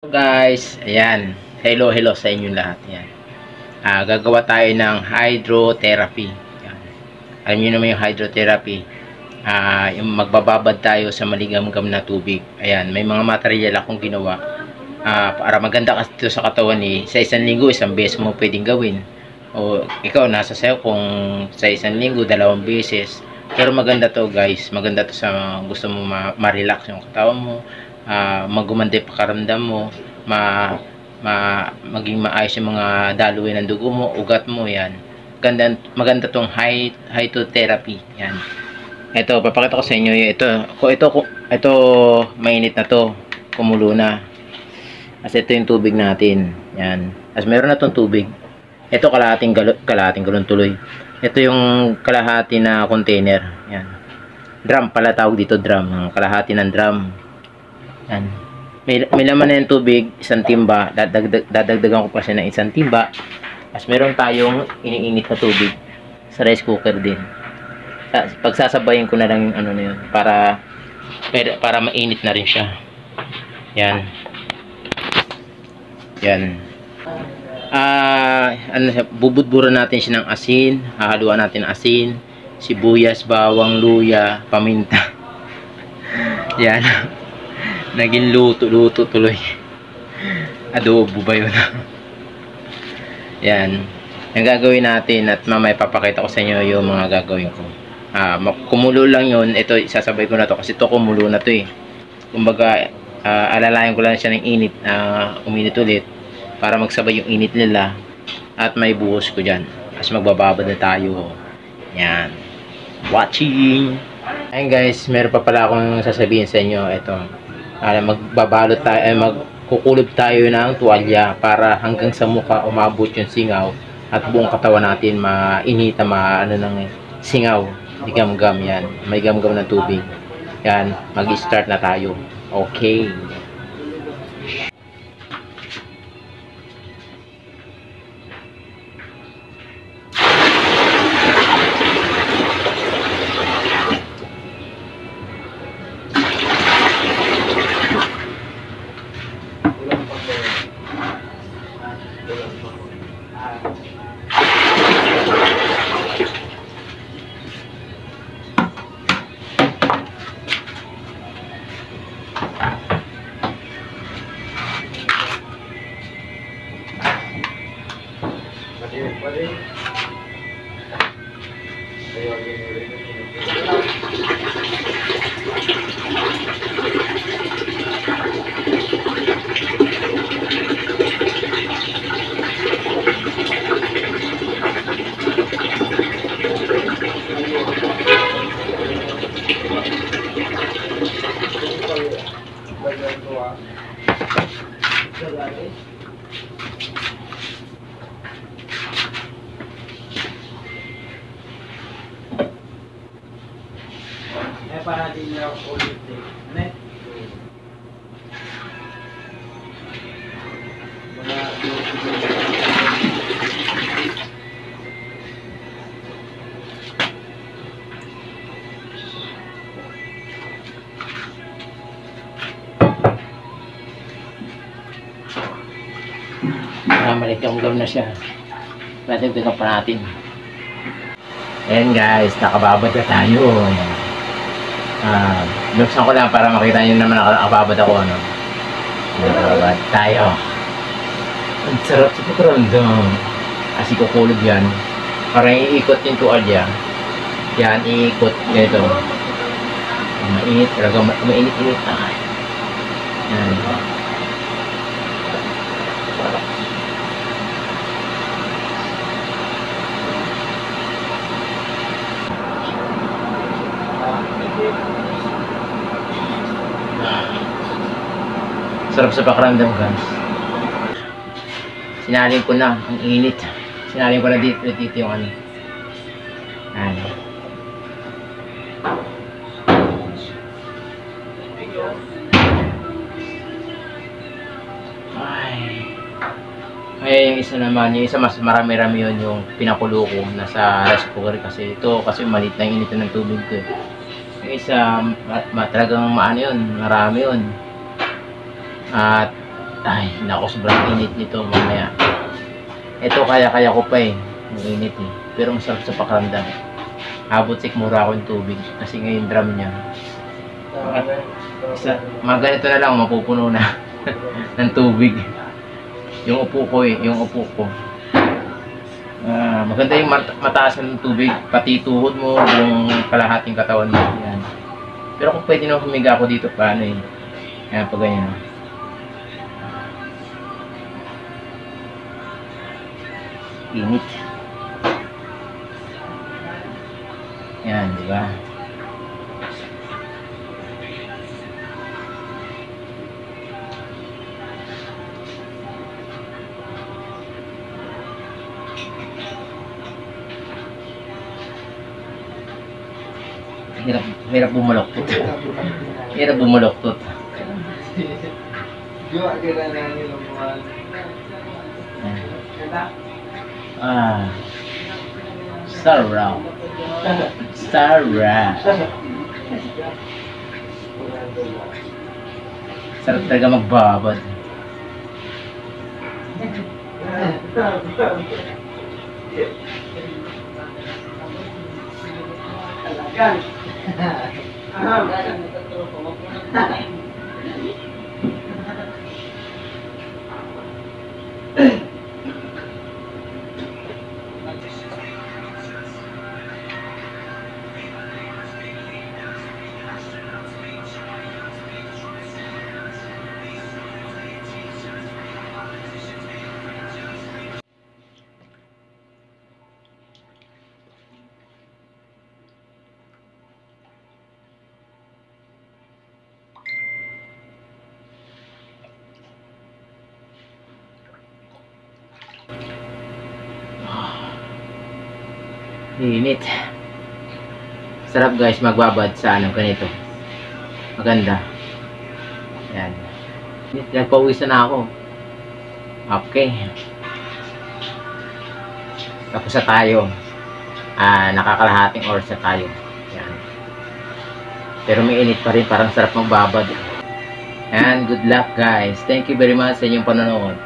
Hello guys, ayan. Hello sa inyo lahat. Ayan. Gagawa tayo ng hydrotherapy. Ayan. Alam niyo naman yung hydrotherapy. Yung magbababad tayo sa maligamgam na tubig. Ayan, may mga material akong ginawa. Para maganda kasi ito sa katawan sa isang linggo, isang beses mo pwedeng gawin. O ikaw, nasa sayo kung sa isang linggo, 2 beses. Pero maganda to guys. Maganda to sa gusto mo ma-relax yung katawan mo. Magumanda yung pakaramdam mo, maging maayos yung mga daloy ng dugo mo, ugat mo, yan. Maganda tong hydrotherapy, yan. Ito, papakita ko sa inyo ito, mainit na to, kumulo na. Kasi ito yung tubig natin, yan. As meron na tong tubig. Ito kalahating galon tuloy. Ito yung kalahati na container, yan. Drum pala tawag dito, drum, kalahati ng drum. Yan. May laman na yung tubig, isang timba. Dadagdagan ko pa siya ng isang timba. As meron tayong iniinit na tubig sa rice cooker din. Pagsasabayin ko na lang yung ano na yun para mainit na rin siya. Yan. Yan. Bubudburan natin siya ng asin. Hahaluan natin asin, sibuyas, bawang, luya, paminta. Yan. Naging luto tuloy. Adobo ba yun? Yan. Yung gagawin natin at mamaya papakita ko sa inyo yung mga gagawin ko. Kumulo lang yun. Ito, isasabay ko na to kasi ito kumulo na to eh. Kumbaga, alalayan ko lang siya ng init na uminit ulit para magsabay yung init nila at may buhos ko dyan. Kasi magbababad na tayo. Yan. Watching! Ayun guys, meron pa pala akong sasabihin sa inyo. Ito. Magbabalot tayo, magkukulob tayo ng tuwalya para hanggang sa mukha umabot yung singaw at buong katawan natin mainita, ng singaw, di gamgam yan, may gamgam na tubig. Yan, mag-start na tayo. Okay. Para din na ulit eh. Malikam-gam na siya. Dagdagan pa natin. Ayan guys, nakababad na tayo. Binuksan ko lang para makita nyo naman nakababad ako. Nakababad tayo. Ang sarap sa pakiramdam. Kasi kukulog yan. Parang iikot yung tuwalya. Yan, iikot. Ganito. Mainit. Talagang mainit-init na. Yan. Sarap sa pakiramdam guys. Sinalin ko na ang init. Sinalin ko na dito yung ano. Ano. Ay, yung isa naman, yung isa mas marami-rami yun yung pinakulo ko nasa rice cooker kasi ito kasi maliit na init ng tubig ko eh. Yung isa talagang maano yun, marami yun. At Ay, naku, sobrang init nito mamaya. Ito kaya-kaya ko pa eh. Yung init eh. Pero masarap sa pakiramdam. Abot sikmura ako yung tubig. Kasi ngayon drum niya. Mga ganito na lang, mapupuno na ng tubig. Yung upo ko eh. Yung upo ko. Maganda yung mataas ng tubig. Pati tuhod mo, yung kalahating katawan mo. Yan. Pero kung pwede na humiga ako dito, paano eh. Yan, pag ganyan. Init. Yan, di ba? Hirap bumaloktot. Hirap bumaloktot. Sarap. Sarap. Sarap talaga magbabad. Init. Sarap guys magbabad sa ganito. Maganda. Yan. Nagpawisan na ako. Okay. Tapos na tayo. Nakakalahating oras na tayo. Yan. Pero may init pa rin. Parang sarap magbabad. And good luck guys. Thank you very much sa inyong panonood.